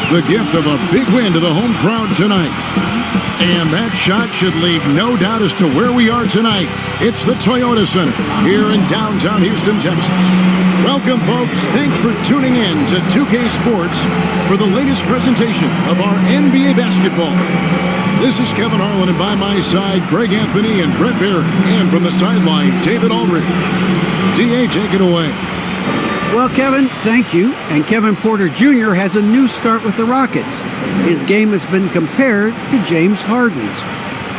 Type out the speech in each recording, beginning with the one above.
the gift of a big win to the home crowd tonight. And that shot should leave no doubt as to where we are tonight. It's the Toyota Center here in downtown Houston, Texas. Welcome, folks. Thanks for tuning in to 2K Sports for the latest presentation of our NBA basketball. This is Kevin Harlan, and by my side, Greg Anthony and Brett Barrett. And from the sideline, David Aldridge. D.A., take it away. Well, Kevin, thank you. And Kevin Porter Jr. has a new start with the Rockets. His game has been compared to James Harden's.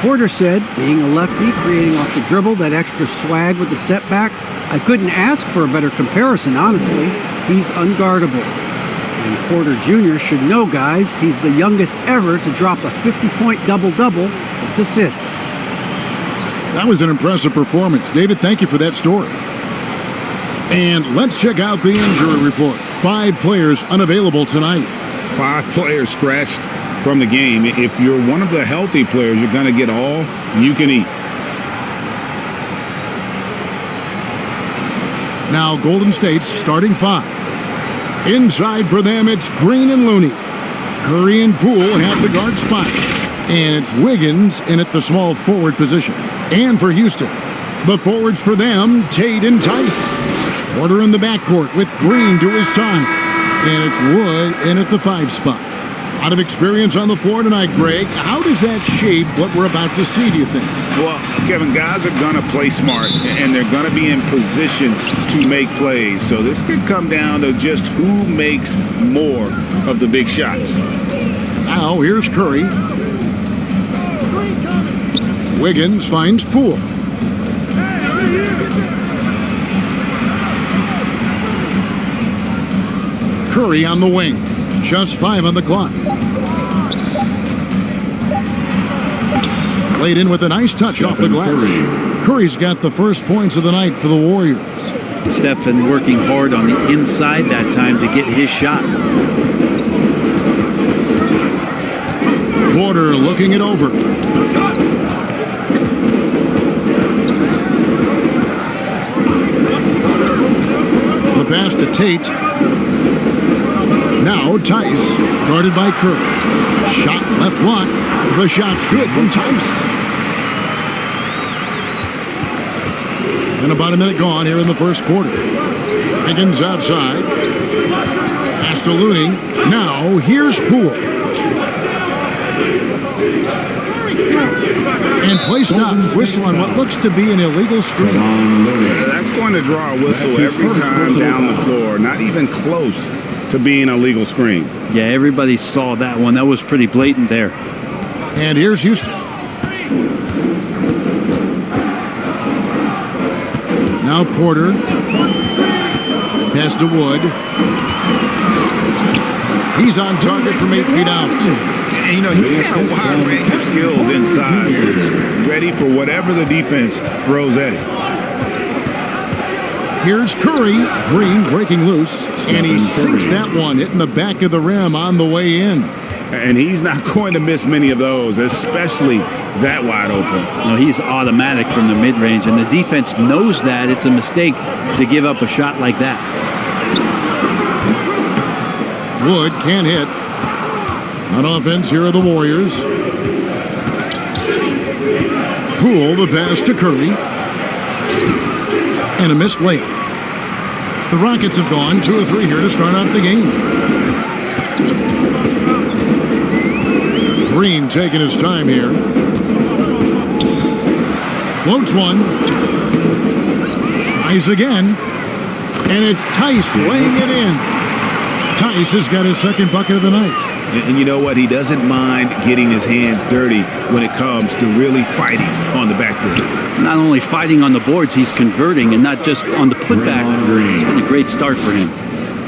Porter said, being a lefty, creating off the dribble, that extra swag with the step back, I couldn't ask for a better comparison, honestly. He's unguardable. And Porter Jr. should know, guys, he's the youngest ever to drop a 50-point double-double with assists. That was an impressive performance. David, thank you for that story. And let's check out the injury report. 5 players unavailable tonight. 5 players scratched from the game. If you're one of the healthy players, you're going to get all you can eat. Now Golden State's starting 5. Inside for them, it's Green and Looney. Curry and Poole have the guard spot. And it's Wiggins in at the small forward position. And for Houston, the forwards for them, Tate and Tice. Porter in the backcourt with Green to his side. And it's Wood in at the 5 spot. A lot of experience on the floor tonight, Greg. How does that shape what we're about to see, do you think? Well, Kevin, guys are going to play smart, and they're going to be in position to make plays. So this could come down to just who makes more of the big shots. Now here's Curry. Wiggins finds Poole. Curry on the wing. Just 5 on the clock. Laid in with a nice touch off the glass. Curry's got the first points of the night for the Warriors. Stephen working hard on the inside that time to get his shot. Porter looking it over. The pass to Tate. Now Tice, guarded by Curry. Shot left block. The shot's good from Tice. And about a minute gone here in the first quarter. Wiggins outside. Pass to Looney. Now here's Poole. And play stops. Whistle on what looks to be an illegal screen. That's going to draw a whistle every time down the floor. Not even close to being a legal screen. Yeah, everybody saw that one. That was pretty blatant there. And here's Houston. Now Porter. Pass to Wood. He's on target from 8 feet out. And, you know, he's got a wide range of skills inside. He's ready for whatever the defense throws at him. Here's Curry. Green breaking loose. And he sinks that one, hitting the back of the rim on the way in. And he's not going to miss many of those, especially that wide open. You know, he's automatic from the mid-range, and the defense knows that. It's a mistake to give up a shot like that. Wood can't hit. On offense, here are the Warriors. Poole, the pass to Curry. And a missed layup. The Rockets have gone 2 of 3 here to start out the game. Green taking his time here. Floats one. Tries again. And it's Tice laying it in. Tice has got his second bucket of the night. And you know what? He doesn't mind getting his hands dirty when it comes to really fighting on the backboard. Not only fighting on the boards, he's converting, and not just on the putback. It's been a great start for him.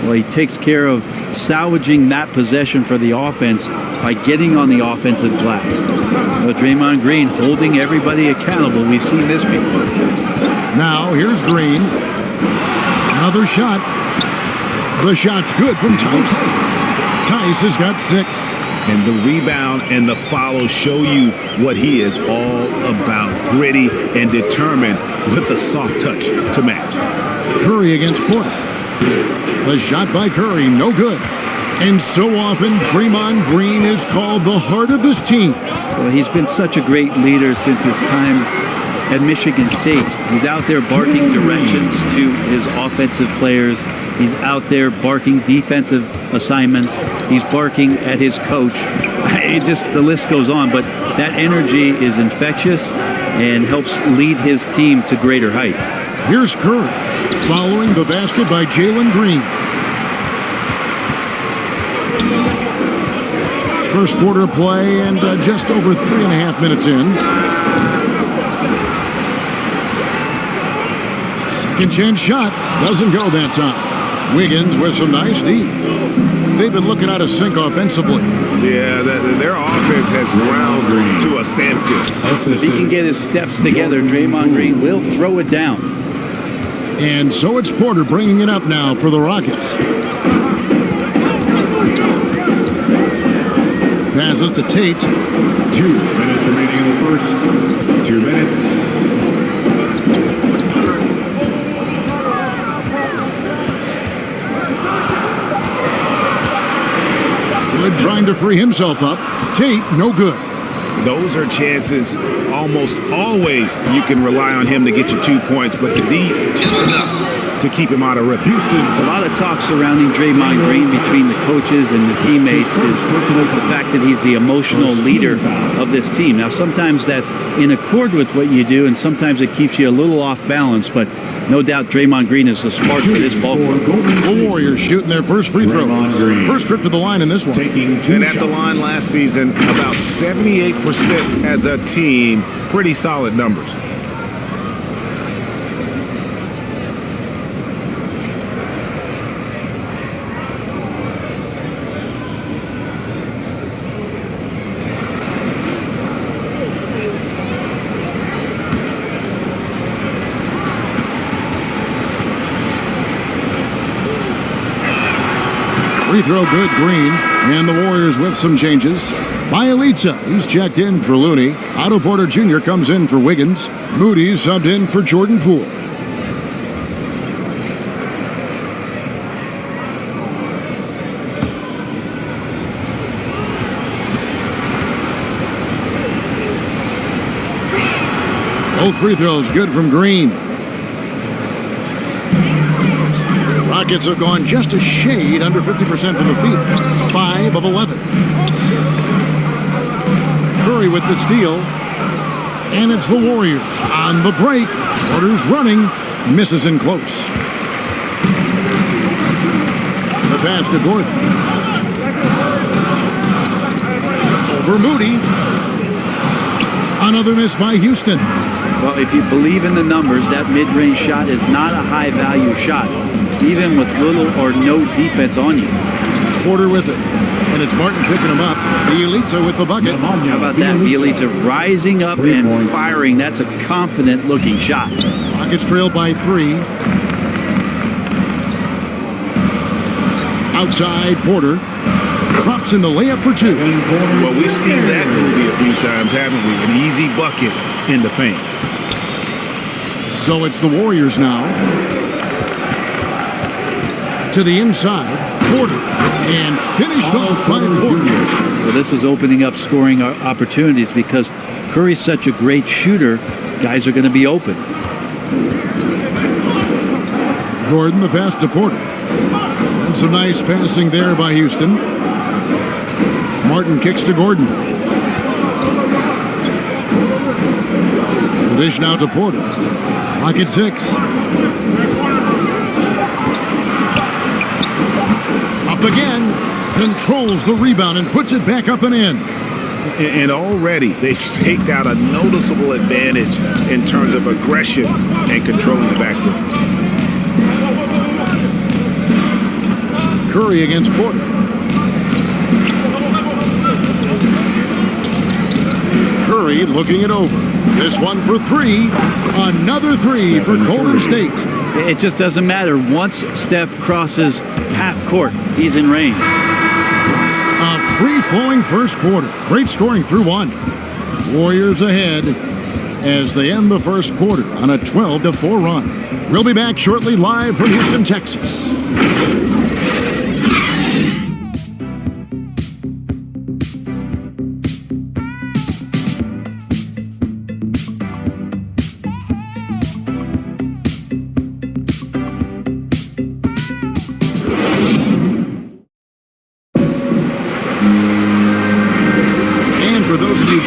Well, he takes care of salvaging that possession for the offense by getting on the offensive glass. Well, Draymond Green holding everybody accountable. We've seen this before. Now here's Green. Another shot. The shot's good from Tice. Tice has got 6. And the rebound and the follow show you what he is all about. Gritty and determined with a soft touch to match. Curry against Porter. The shot by Curry, no good. And so often, Draymond Green is called the heart of this team. Well, he's been such a great leader since his time at Michigan State. He's out there barking directions to his offensive players. He's out there barking defensive assignments. He's barking at his coach. The list goes on, but that energy is infectious and helps lead his team to greater heights. Here's Curry, following the basket by Jalen Green. First quarter play and just over 3.5 minutes in. Second chance shot doesn't go that time. Wiggins with some nice D. They've been looking out of sync offensively. Yeah, their offense has ground to a standstill. If he can get his steps together, Draymond Green will throw it down. And so it's Porter bringing it up now for the Rockets. Passes to Tate. 2 minutes remaining in the first. 2 minutes. Good trying to free himself up. Tate, no good. Those are chances almost always you can rely on him to get you 2 points, but the D, just enough to keep him out of rhythm. Houston. A lot of talk surrounding Draymond Green between the coaches and the teammates is the fact that he's the emotional leader of this team. Now, sometimes that's in accord with what you do, and sometimes it keeps you a little off balance, but no doubt Draymond Green is the spark for this ball club. The Warriors shooting their first free throw. First trip to the line in this one. And at the line last season, about 78% as a team. Pretty solid numbers. Free throw good, Green. And the Warriors with some changes. Bielitsa, he's checked in for Looney. Otto Porter Jr. comes in for Wiggins. Moody subbed in for Jordan Poole. Both free throws good from Green. Rockets have gone just a shade under 50% from the field. 5 of 11. Curry with the steal. And it's the Warriors on the break. Porter's running. Misses in close. The pass to Gordon. Over Moody. Another miss by Houston. Well, if you believe in the numbers, that mid-range shot is not a high-value shot, even with little or no defense on you. Porter with it. And it's Martin picking him up. Bielitsa with the bucket. How about that? Bielitsa rising up and firing. That's a confident-looking shot. Rockets trail by 3. Outside, Porter. Drops in the layup for 2. Well, we've seen that movie a few times, haven't we? An easy bucket in the paint. So it's the Warriors now. To the inside, Porter. And finished off by Porter. Well, this is opening up scoring opportunities because Curry's such a great shooter. Guys are going to be open. Gordon, the pass to Porter. And some nice passing there by Houston. Martin kicks to Gordon. The dish now to Porter. Clock at 6. Up again. Controls the rebound and puts it back up and in. And already they've staked out a noticeable advantage in terms of aggression and controlling the backcourt. Curry against Porter. Curry looking it over. This one for 3. Another 3 for Golden State. It just doesn't matter. Once Steph crosses half court, he's in range. A free-flowing first quarter. Great scoring through 1. Warriors ahead as they end the first quarter on a 12-4 run. We'll be back shortly live from Houston, Texas.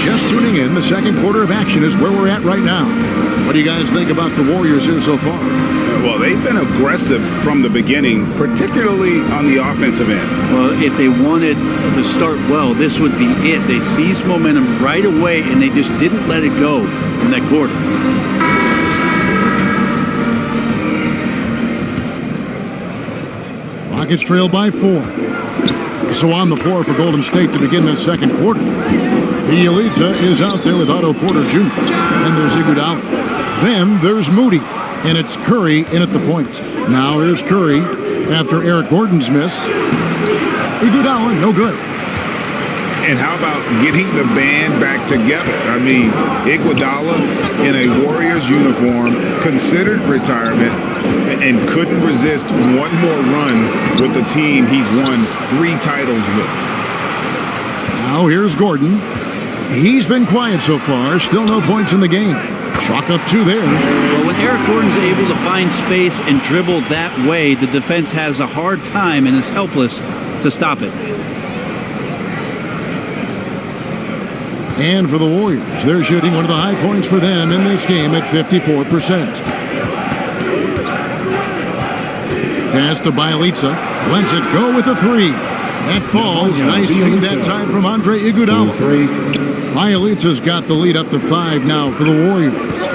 just tuning in, the second quarter of action is where we're at right now. What do you guys think about the Warriors here so far? Well, they've been aggressive from the beginning, particularly on the offensive end. Well, if they wanted to start well, this would be it. They seized momentum right away, and they just didn't let it go in that quarter. Rockets trail by 4. So on the floor for Golden State to begin this second quarter. Bielitsa is out there with Otto Porter Jr. And there's Iguodala. Then there's Moody. And it's Curry in at the point. Now here's Curry after Eric Gordon's miss. Iguodala, no good. And how about getting the band back together? I mean, Iguodala in a Warriors uniform, considered retirement, and couldn't resist one more run with the team he's won 3 titles with. Now here's Gordon. He's been quiet so far. Still no points in the game. Chalk up 2 there. Well, when Eric Gordon's able to find space and dribble that way, the defense has a hard time and is helpless to stop it. And for the Warriors, they're shooting one of the high points for them in this game at 54%. Pass to Bielitsa. Lets it go with a 3. That falls. Nice feed that time from Andre Iguodala. Bielitsa's got the lead up to 5 now for the Warriors.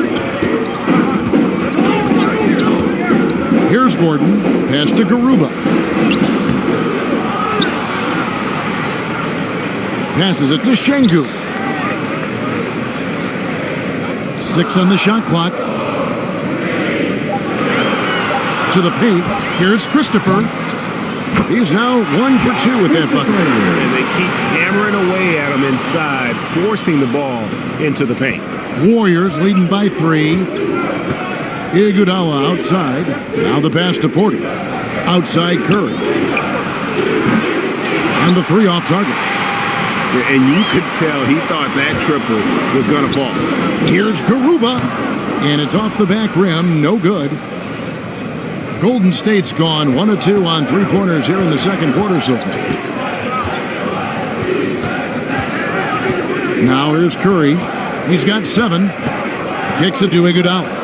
Here's Gordon. Pass to Garuba. Passes it to Şengün. 6 on the shot clock. To the paint. Here's Christopher. He's now 1 for 2 with that bucket. And they keep hammering away at him inside, forcing the ball into the paint. Warriors leading by 3. Iguodala outside. Now the pass to Porter. Outside Curry. On the 3 off target. And you could tell he thought that triple was going to fall. Here's Garuba. And it's off the back rim. No good. Golden State's gone 1 of 2 on 3-pointers here in the second quarter so far. Now here's Curry. He's got 7. Kicks it to Iguodala.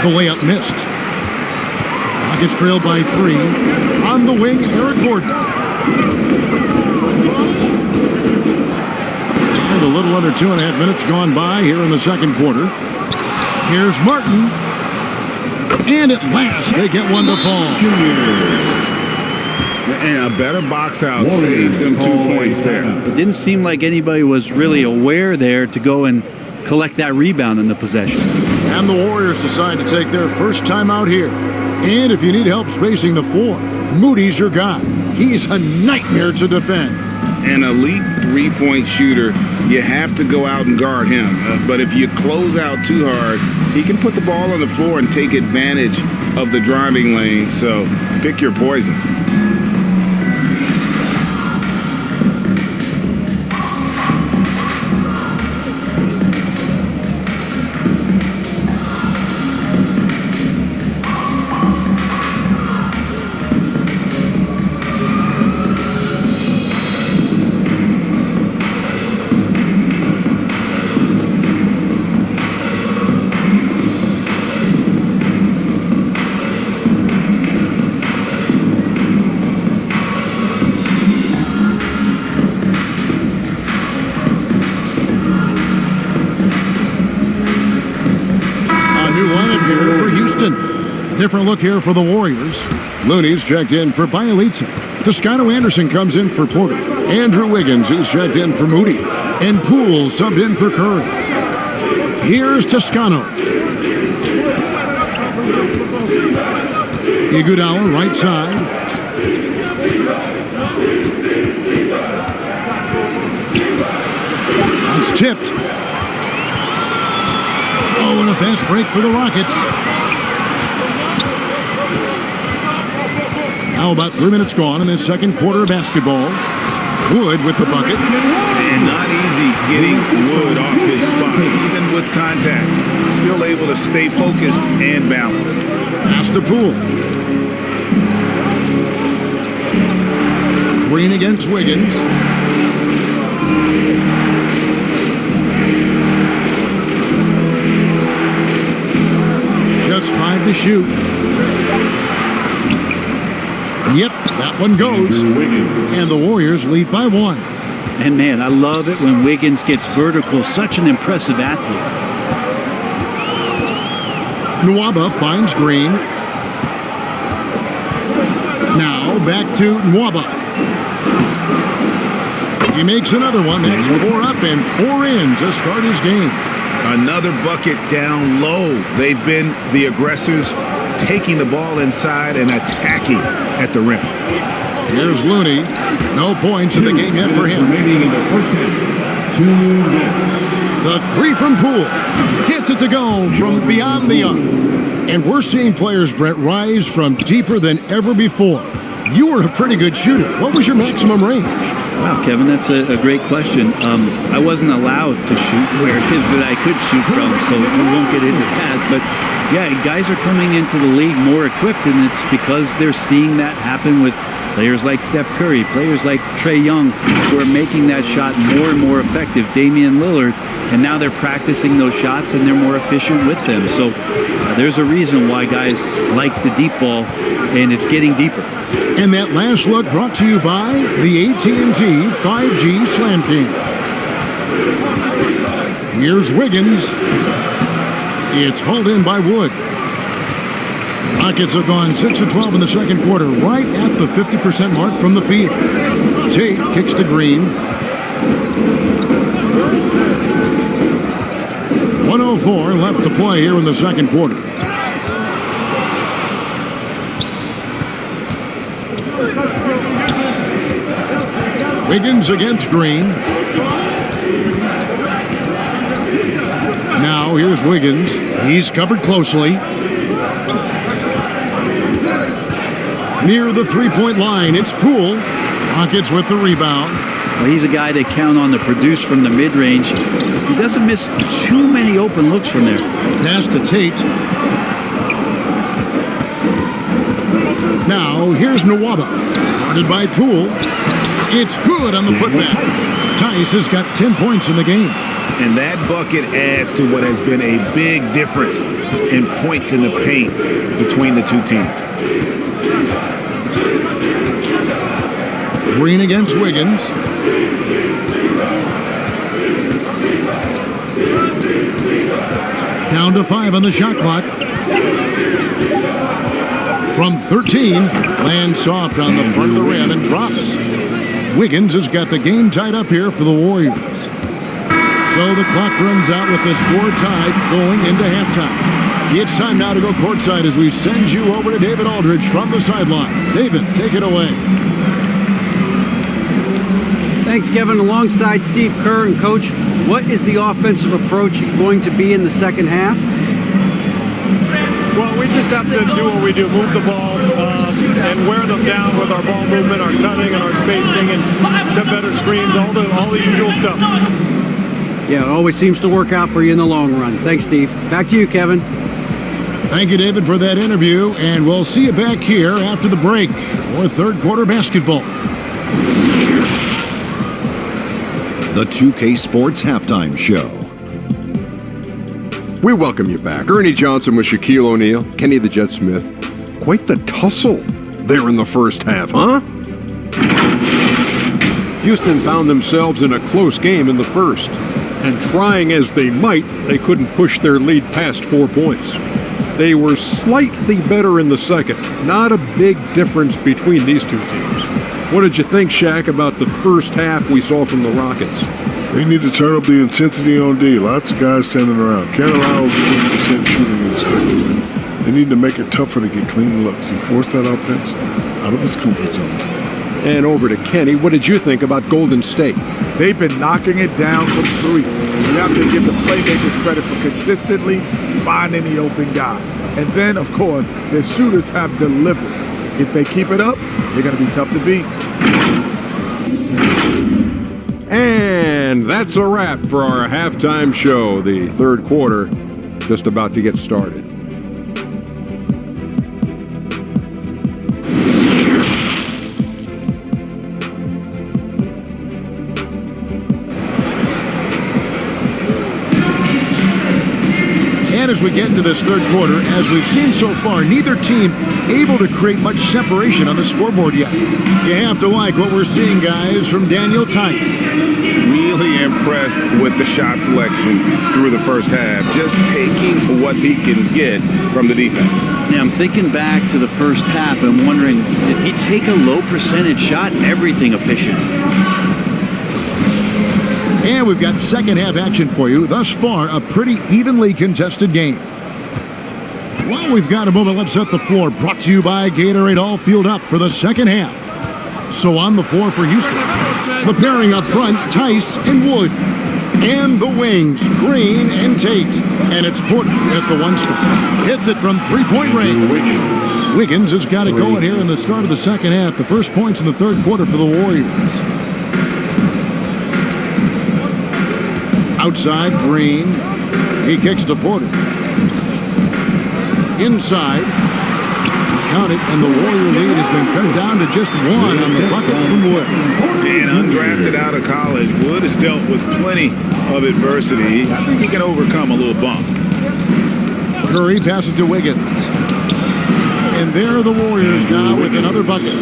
The layup missed. Rockets trailed by 3. On the wing, Eric Gordon. And a little under 2.5 minutes gone by here in the second quarter. Here's Martin. And at last, they get one to fall. And a better box out saves them 2 points there. It didn't seem like anybody was really aware there to go and collect that rebound in the possession. And the Warriors decide to take their first time out here. And if you need help spacing the floor, Moody's your guy. He's a nightmare to defend. An elite 3-point shooter, you have to go out and guard him. But if you close out too hard, he can put the ball on the floor and take advantage of the driving lane. So pick your poison. Different look here for the Warriors. Looney's checked in for Bielitsa. Toscano Anderson comes in for Porter. Andrew Wiggins, he's checked in for Moody. And Poole subbed in for Curry. Here's Toscano. Iguodala, right side. That's tipped. Oh, and a fast break for the Rockets. Now about 3 minutes gone in this second quarter of basketball. Wood with the bucket. And not easy getting Wood off his spot, even with contact. Still able to stay focused and balanced. Pass to Poole. Green against Wiggins. Just 5 to shoot. Yep, that one goes. And the Warriors lead by 1. And man, I love it when Wiggins gets vertical. Such an impressive athlete. Nwaba finds Green. Now back to Nwaba. He makes another one. That's 4 up and 4 in to start his game. Another bucket down low. They've been the aggressors, taking the ball inside and attacking at the rim. Here's Looney. No points in the game yet for him. Remaining in the first half. 2 minutes. The 3 from Poole. Gets it to go from beyond the arc. And we're seeing players, Brett, rise from deeper than ever before. You were a pretty good shooter. What was your maximum range? Wow, Kevin, that's a great question. I wasn't allowed to shoot where it is that I could shoot from, so we won't get into that. But yeah, guys are coming into the league more equipped, and it's because they're seeing that happen with players like Steph Curry, players like Trae Young, who are making that shot more and more effective, Damian Lillard, and now they're practicing those shots and they're more efficient with them. So there's a reason why guys like the deep ball, and it's getting deeper. And that last look brought to you by the AT&T 5G Slam King. Here's Wiggins. It's hauled in by Wood. Rockets have gone 6 of 12 in the second quarter, right at the 50% mark from the field. Tate kicks to Green. 1:04 left to play here in the second quarter. Wiggins against Green. Now here's Wiggins. He's covered closely. Near the three-point line, it's Poole. Rockets with the rebound. Well, he's a guy they count on to produce from the mid-range. He doesn't miss too many open looks from there. Pass to Tate. Now here's Nwaba. Guarded by Poole. It's good on the putback. Tice has got 10 points in the game. And that bucket adds to what has been a big difference in points in the paint between the two teams. Green against Wiggins. Down to 5 on the shot clock. From 13, lands soft on the front of the rim and drops. Wiggins has got the game tied up here for the Warriors. So the clock runs out with the score tied going into halftime. It's time now to go courtside as we send you over to David Aldridge from the sideline. David, take it away. Thanks, Kevin. Alongside Steve Kerr and Coach, what is the offensive approach going to be in the second half? Well, we just have to do what we do, move the ball and wear them down with our ball movement, our cutting, and our spacing, and set better screens, all the usual stuff. Yeah, it always seems to work out for you in the long run. Thanks, Steve. Back to you, Kevin. Thank you, David, for that interview, and we'll see you back here after the break for third quarter basketball. The 2K Sports Halftime Show. We welcome you back. Ernie Johnson with Shaquille O'Neal, Kenny the Jet Smith. Quite the tussle there in the first half, huh? Houston found themselves in a close game in the first. And trying as they might, they couldn't push their lead past 4 points. They were slightly better in the second. Not a big difference between these two teams. What did you think, Shaq, about the first half we saw from the Rockets? They need to turn up the intensity on D. Lots of guys standing around. Can't allow over 50% shooting in the second. They need to make it tougher to get clean looks and force that offense out of its comfort zone. And over to Kenny. What did you think about Golden State? They've been knocking it down from 3. You have to give the playmakers credit for consistently finding the open guy. And then, of course, their shooters have delivered. If they keep it up, they're going to be tough to beat. And that's a wrap for our halftime show. The third quarter just about to get started. And as we get into this third quarter, as we've seen so far, neither team able to create much separation on the scoreboard yet. You have to like what we're seeing, guys, from Daniel Tice. Really impressed with the shot selection through the first half. Just taking what he can get from the defense. Yeah, I'm thinking back to the first half and wondering, did he take a low percentage shot? Everything efficient. And we've got second half action for you. Thus far, a pretty evenly contested game. Well, we've got a moment. Let's set the floor. Brought to you by Gatorade. All fueled up for the second half. So on the floor for Houston. The pairing up front, Tice and Wood. And the wings, Green and Tate. And it's Porter at the one spot. Hits it from three-point range. Wiggins has got it going here in the start of the second half. The first points in the third quarter for the Warriors. Outside, Green. He kicks to Porter. Inside. Count it, and the Warrior lead has been cut down to just one on the bucket from Wood. And undrafted out of college, Wood has dealt with plenty of adversity. I think he can overcome a little bump. Curry passes to Wiggins. And there are the Warriors now with another bucket.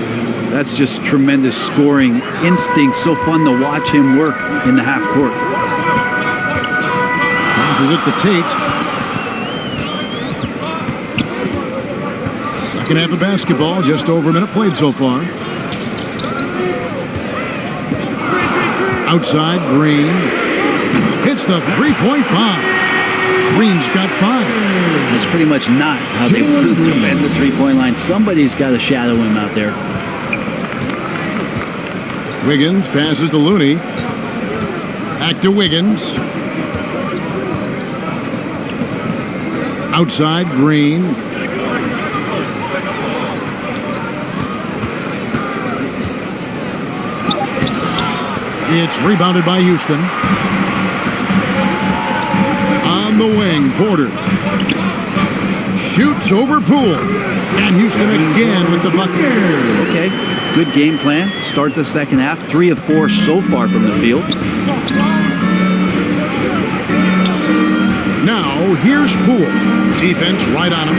That's just tremendous scoring instinct. So fun to watch him work in the half court. Passes it to Tate. Second half of basketball, just over a minute played so far. Outside, Green. Hits the three-point bomb. Green's got 5. It's pretty much not how they defend the three-point line. Somebody's got to shadow him out there. Wiggins passes to Looney. Back to Wiggins. Outside, Green. It's rebounded by Houston. On the wing, Porter. Shoots over Poole. And Houston again with the bucket. Okay, good game plan. Start the second half. 3 of 4 so far from the field. Now, here's Poole. Defense right on him.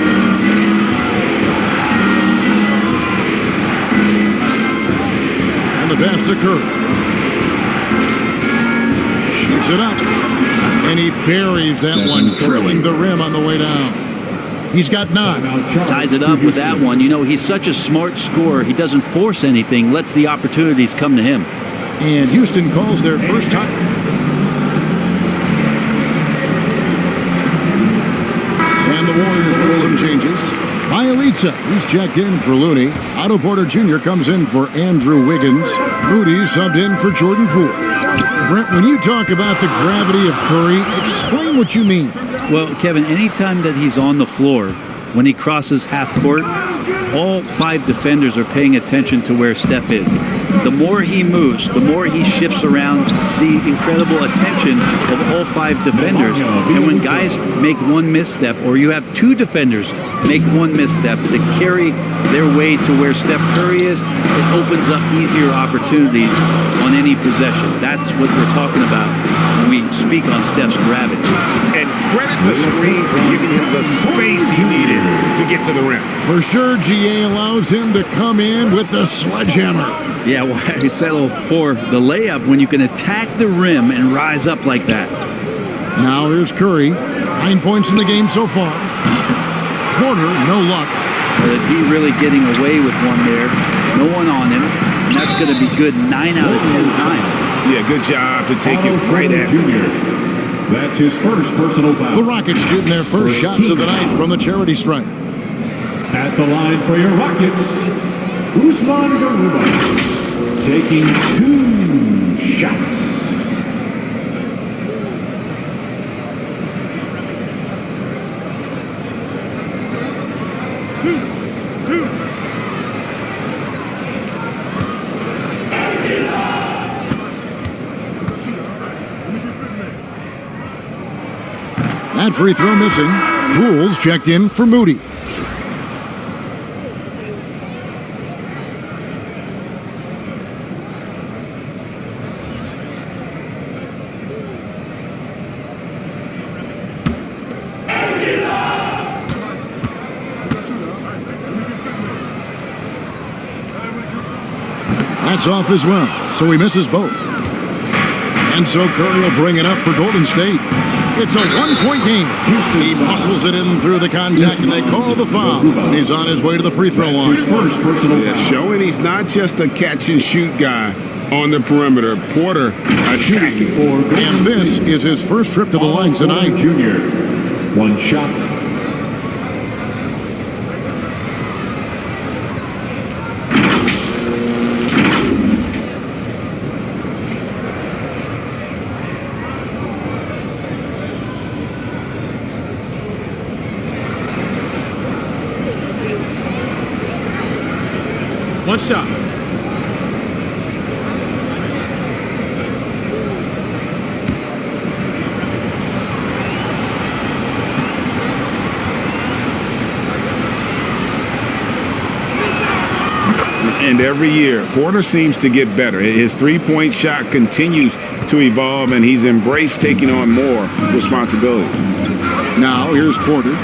And the pass to Curry. Shoots it up. And he buries that one, drilling the rim on the way down. He's got 9. Ties it up with that one. You know, he's such a smart scorer. He doesn't force anything, lets the opportunities come to him. And Houston calls their first time. And the Warriors with some changes. Bielitsa, he's checked in for Looney. Otto Porter Jr. comes in for Andrew Wiggins. Moody subbed in for Jordan Poole. Brent, when you talk about the gravity of Curry, explain what you mean. Well, Kevin, anytime that he's on the floor, when he crosses half court, all 5 defenders are paying attention to where Steph is. The more he moves, the more he shifts around, the incredible attention of all 5 defenders. And when guys make one misstep, or you have 2 defenders make one misstep to carry their way to where Steph Curry is, it opens up easier opportunities on any possession. That's what we're talking about when we speak on Steph's gravity. And credit the screen for giving him the space he needed to get to the rim. For sure, GA allows him to come in with the sledgehammer. Yeah, why settle for the layup when you can attack the rim and rise up like that? Now here's Curry. 9 points in the game so far. Porter, no luck. The D really getting away with one there. No one on him. And that's going to be good 9 out of 10 times. Yeah, good job to take it right at him. That's his first personal foul. The Rockets shooting their first shots of the night from the charity stripe. At the line for your Rockets, Usman Garuba, taking 2 shots. That free throw missing. Poole's checked in for Moody. That's off as well, so he misses both. And so Curry will bring it up for Golden State. It's a one-point game. He muscles it in through the contact, and they call the foul. And he's on his way to the free throw line. First personal foul. Showing he's not just a catch-and-shoot guy on the perimeter. Porter attacking. And this is his first trip to the line tonight. Junior, one shot. One shot. And every year, Porter seems to get better. His three-point shot continues to evolve, and he's embraced taking on more responsibility. Now, here's Porter.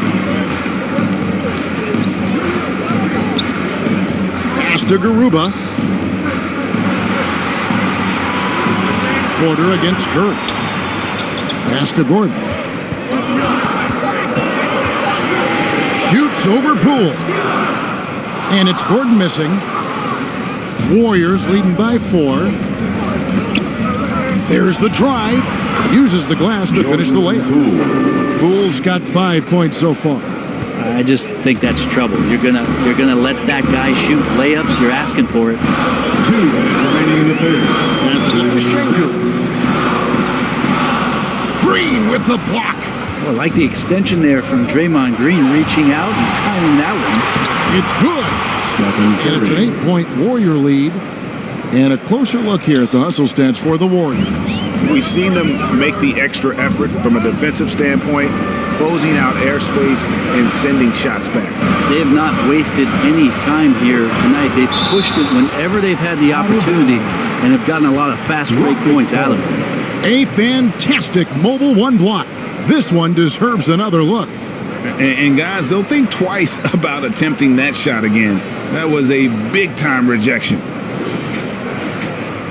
Pass to Garuba. Porter against Curry. Pass to Gordon. Shoots over Poole. And it's Gordon missing. Warriors leading by 4. There's the drive. Uses the glass to finish the layup. Poole's got 5 points so far. I just think that's trouble. You're gonna let that guy shoot layups. You're asking for it. 2 remaining in the third. Passes it to Şengün. Green with the block. Well, I like the extension there from Draymond Green, reaching out and timing that one. It's good. And it's an 8-point Warrior lead. And a closer look here at the hustle stats for the Warriors. We've seen them make the extra effort from a defensive standpoint, closing out airspace and sending shots back. They have not wasted any time here tonight. They've pushed it whenever they've had the opportunity and have gotten a lot of fast break points out of it. A fantastic mobile one block. This one deserves another look. And guys, they'll think twice about attempting that shot again. That was a big-time rejection.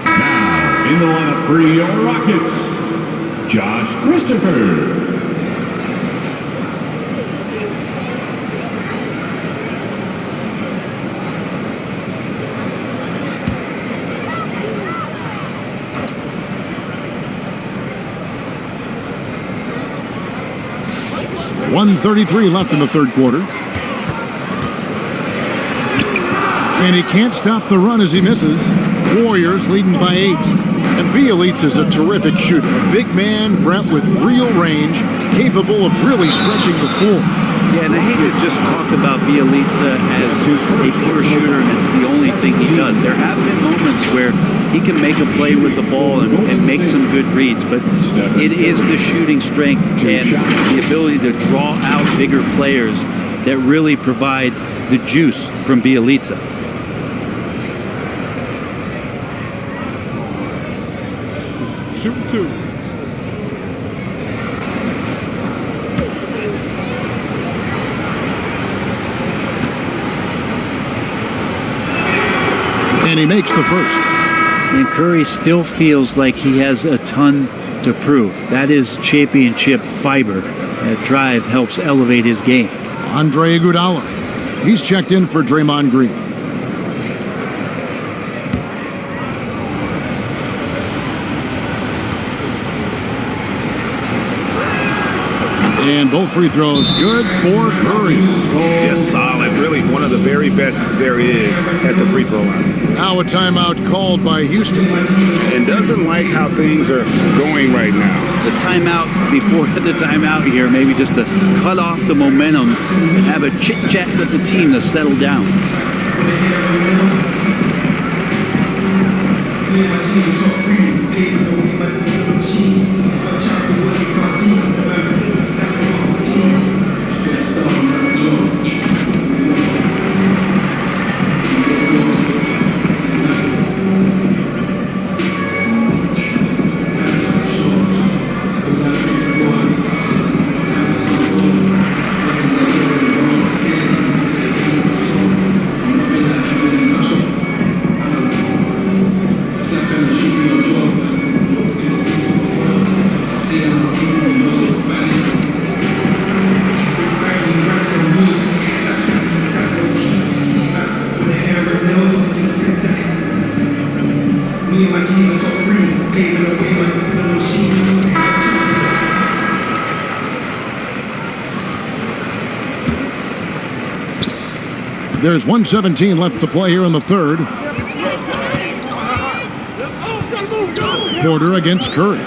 Now, in the lineup for your Rockets, Josh Christopher. 1:33 left in the third quarter. And he can't stop the run as he misses. Warriors leading by 8. And Bielitsa's a terrific shooter. A big man, Brent, with real range, capable of really stretching the floor. Yeah, and I hate to just talk about Bielitsa as a pure shooter and it's the only thing he does. There have been moments where he can make a play with the ball and make some good reads, but it is the shooting strength and the ability to draw out bigger players that really provide the juice from Bielitsa. Shooting 2. And he makes the first. And Curry still feels like he has a ton to prove. That is championship fiber. That drive helps elevate his game. Andre Iguodala. He's checked in for Draymond Green. And both free throws good for Curry. Just solid. Really one of the very best there is at the free throw line. Now a timeout called by Houston. And doesn't like how things are going right now. The timeout before the timeout here, maybe just to cut off the momentum and have a chit-chat with the team to settle down. There's 1:17 left to play here in the third. Porter against Curry.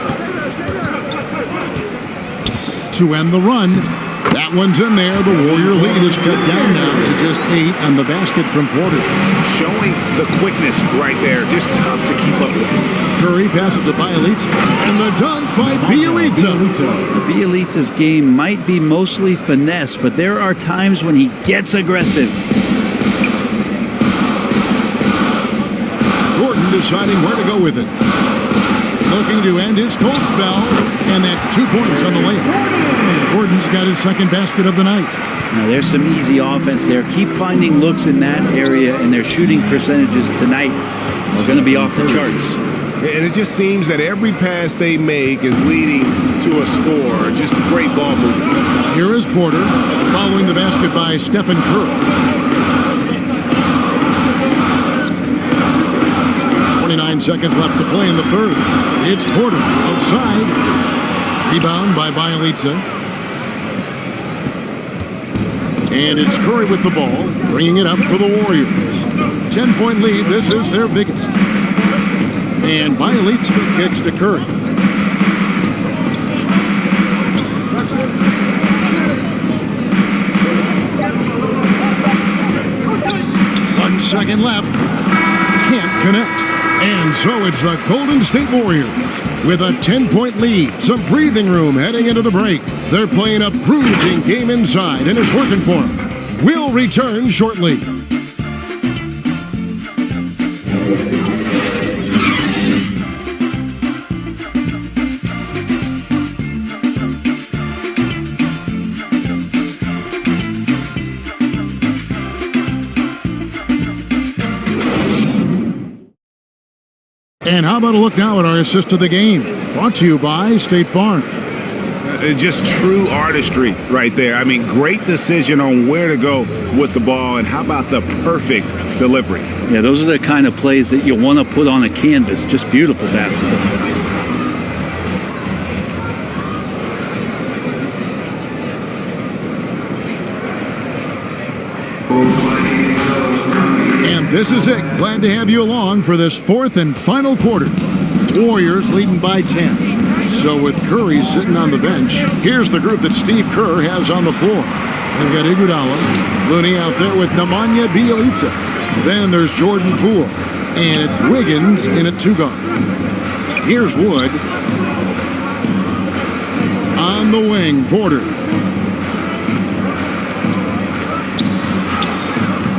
To end the run. That one's in there. The Warrior lead is cut down now to just 8 on the basket from Porter. Showing the quickness right there. Just tough to keep up with him. Curry passes to Bielitsa. And the dunk by Bielitsa. Bielitsa's game might be mostly finesse, but there are times when he gets aggressive. Gordon deciding where to go with it. Looking to end his cold spell, and that's 2 points on the layup. Gordon's got his second basket of the night. Now there's some easy offense there. Keep finding looks in that area, and their shooting percentages tonight are going to be off the charts. And it just seems that every pass they make is leading to a score. Just great ball movement. Here is Porter, following the basket by Stephen Curry. 29 seconds left to play in the third. It's Porter outside. Rebound by Bielitsa. And it's Curry with the ball, bringing it up for the Warriors. 10-point lead. This is their biggest. And Bielitsa kicks to Curry. One second left. Can't connect. And so it's the Golden State Warriors with a 10-point lead. Some breathing room heading into the break. They're playing a bruising game inside, and it's working for them. We'll return shortly. And how about a look now at our assist of the game? Brought to you by State Farm. Just true artistry right there. I mean, great decision on where to go with the ball, and how about the perfect delivery? Yeah, those are the kind of plays that you want to put on a canvas. Just beautiful basketball. This is it. Glad to have you along for this fourth and final quarter. Warriors leading by 10. So with Curry sitting on the bench, here's the group that Steve Kerr has on the floor. They've got Iguodala, Looney out there with Nemanja Bjelica. Then there's Jordan Poole, and it's Wiggins in at 2 guard. Here's Wood. On the wing, Porter.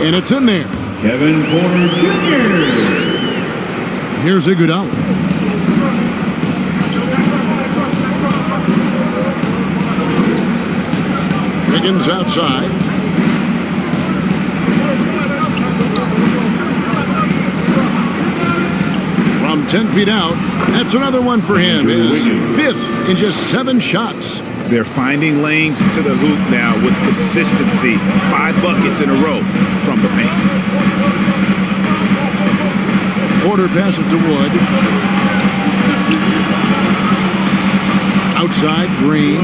And it's in there. Kevin Porter Jr. Here's Iguodala. Wiggins outside. From 10 feet out, that's another one for him. His 5th in just 7 shots. They're finding lanes to the hoop now with consistency. 5 buckets in a row from the paint. Porter passes to Wood. Outside, Green.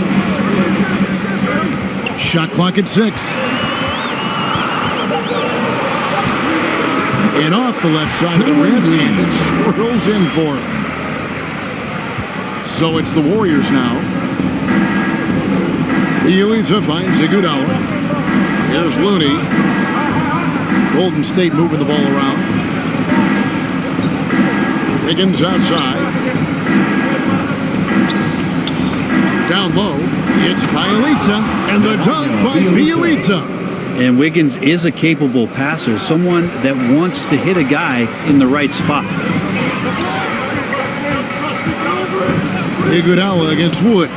Shot clock at 6. And off the left side of the rim, and it swirls in for him. So it's the Warriors now. Bjelica finds Iguodala. Here's Looney. Golden State moving the ball around. Wiggins outside. Down low, it's Bjelica, and the dunk by Bjelica. And Wiggins is a capable passer, someone that wants to hit a guy in the right spot. Iguodala against Wood.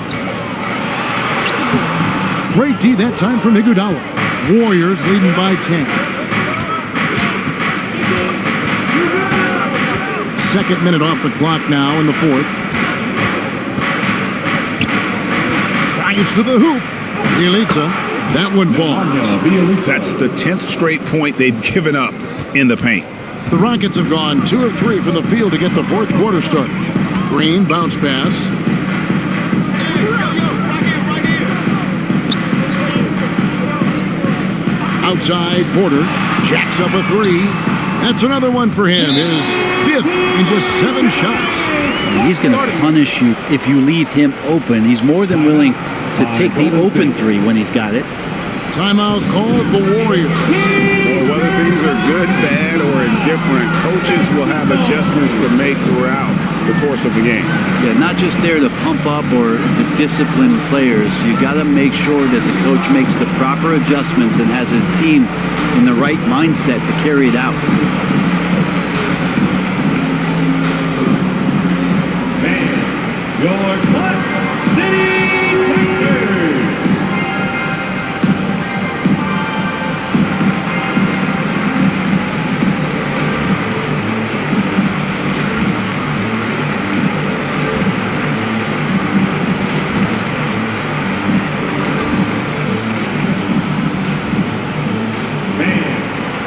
Great D that time from Iguodala. Warriors leading by 10. Second minute off the clock now in the fourth. Drives to the hoop. Bjelica. That one falls. That's the 10th straight point they've given up in the paint. The Rockets have gone 2 of 3 from the field to get the fourth quarter started. Green bounce pass. Outside, Porter. Jacks up a three. That's another one for him. His 5th in just 7 shots. He's going to punish you if you leave him open. He's more than willing to take the open three when he's got it. Timeout called the Warriors. Well, whether things are good, bad, or indifferent, coaches will have adjustments to make throughout the course of the game. Yeah, not just there to pump up or to discipline players. You got to make sure that the coach makes the proper adjustments and has his team in the right mindset to carry it out. Your Clutch City Texans.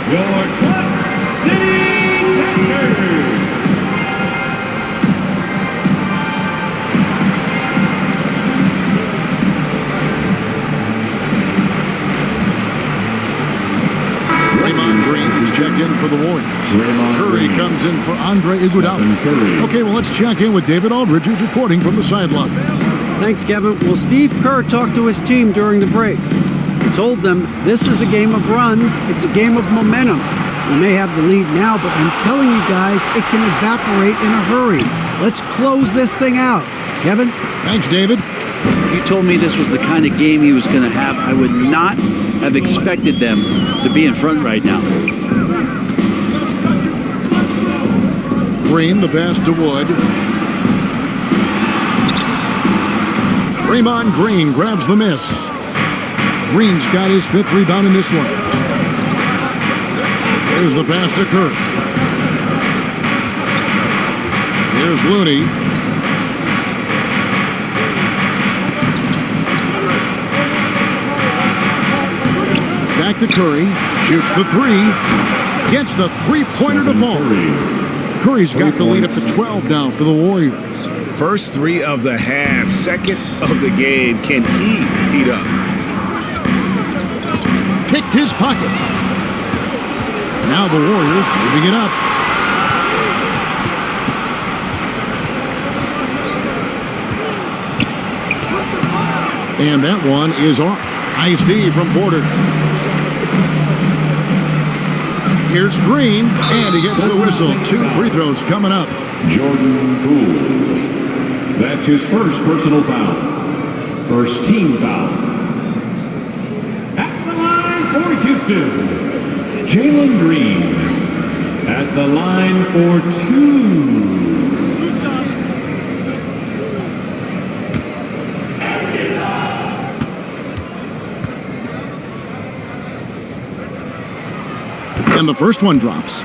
Your Clutch City Texans. Draymond Green is checked in for the Warriors. Curry comes in for Andre Iguodala. Okay, well, let's check in with David Aldridge, who's reporting from the sideline. Thanks, Kevin. Well, Steve Kerr talked to his team during the break. He told them this is a game of runs. It's a game of momentum. We may have the lead now, but I'm telling you guys, it can evaporate in a hurry. Let's close this thing out. Kevin? Thanks, David. If you told me this was the kind of game he was going to have, I would not have expected them to be in front right now. Green, the pass to Wood. Draymond Green grabs the miss. Green's got his 5th rebound in this one. Here's the pass to Kerr. Here's Looney. Back to Curry. Shoots the 3. Gets the 3-pointer to fall. Curry's got the lead up to 12 now for the Warriors. First 3 of the half, second of the game. Can he heat up? Picked his pocket. Now the Warriors moving it up. And that one is off. Nice D from Porter. Here's Green, and he gets the whistle. 2 free throws coming up. Jordan Poole. That's his first personal foul. First team foul. At the line for Houston, Jalen Green. At the line for 2. And the first one drops.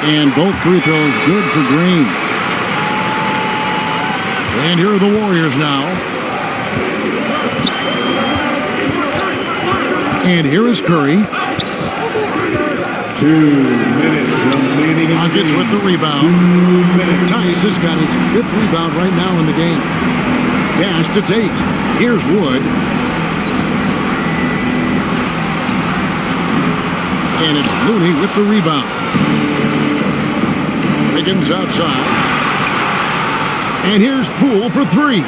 And both free throws good for Green. And here are the Warriors now. And here is Curry. 2 minutes remaining. Nuggets with the rebound. Tice has got his 5th rebound right now in the game. Pass to Tate. Here's Wood. And it's Looney with the rebound. Wiggins outside. And here's Poole for 3.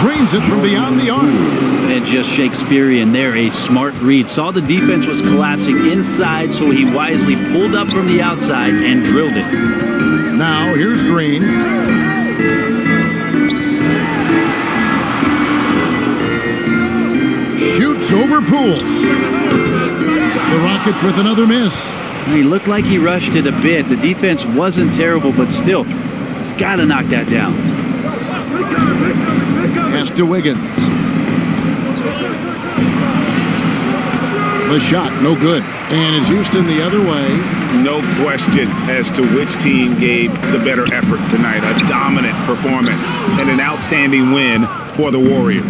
Drains it from beyond the arc. And just Shakespearean there, a smart read. Saw the defense was collapsing inside, so he wisely pulled up from the outside and drilled it. Now here's Green. Shoots over Poole. The Rockets with another miss. He looked like he rushed it a bit. The defense wasn't terrible, but still, he's got to knock that down. Pass to Wiggins. The shot, no good. And it's Houston the other way. No question as to which team gave the better effort tonight. A dominant performance and an outstanding win for the Warriors.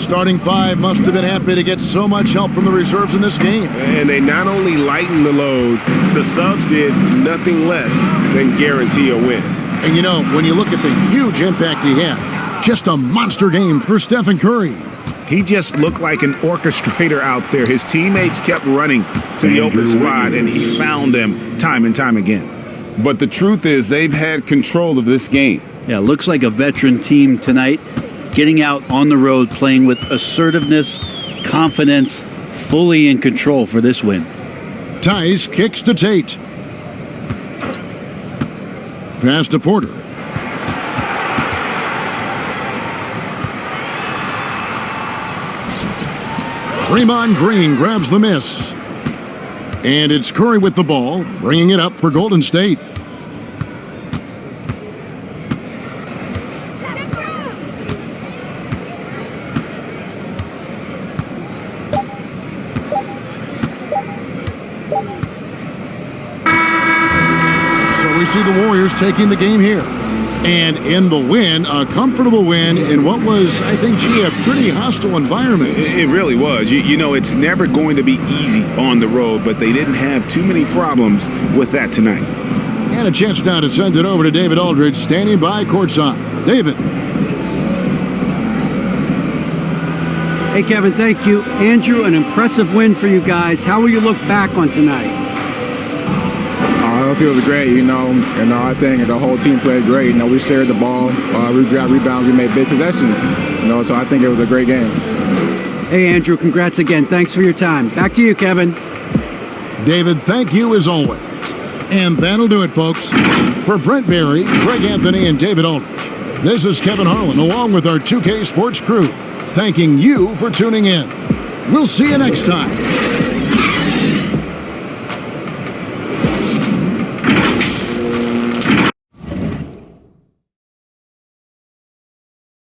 starting five must have been happy to get so much help from the reserves in this game. And they not only lightened the load, the subs did nothing less than guarantee a win. And you know, when you look at the huge impact he had, just a monster game for Stephen Curry. He just looked like an orchestrator out there. His teammates kept running to the open spot, and he found them time and time again. But the truth is, they've had control of this game. Yeah, looks like a veteran team tonight, getting out on the road, playing with assertiveness, confidence, fully in control for this win. Tice kicks to Tate. Pass to Porter. Draymond Green grabs the miss. And it's Curry with the ball, bringing it up for Golden State. We see the Warriors taking the game here. And in the win, a comfortable win in what was, I think, a pretty hostile environment. It really was. You know, it's never going to be easy on the road, but they didn't have too many problems with that tonight. And a chance now to send it over to David Aldridge, standing by courtside. David. Hey, Kevin, thank you. Andrew, an impressive win for you guys. How will you look back on tonight? I feel it was great, I think the whole team played great. We shared the ball, we grabbed rebounds, we made big possessions, so I think it was a great game. Hey, Andrew, congrats again. Thanks for your time. Back to you, Kevin. David, thank you as always. And that'll do it, folks. For Brent Berry, Greg Anthony, and David Aldridge, this is Kevin Harlan, along with our 2K Sports crew, thanking you for tuning in. We'll see you next time.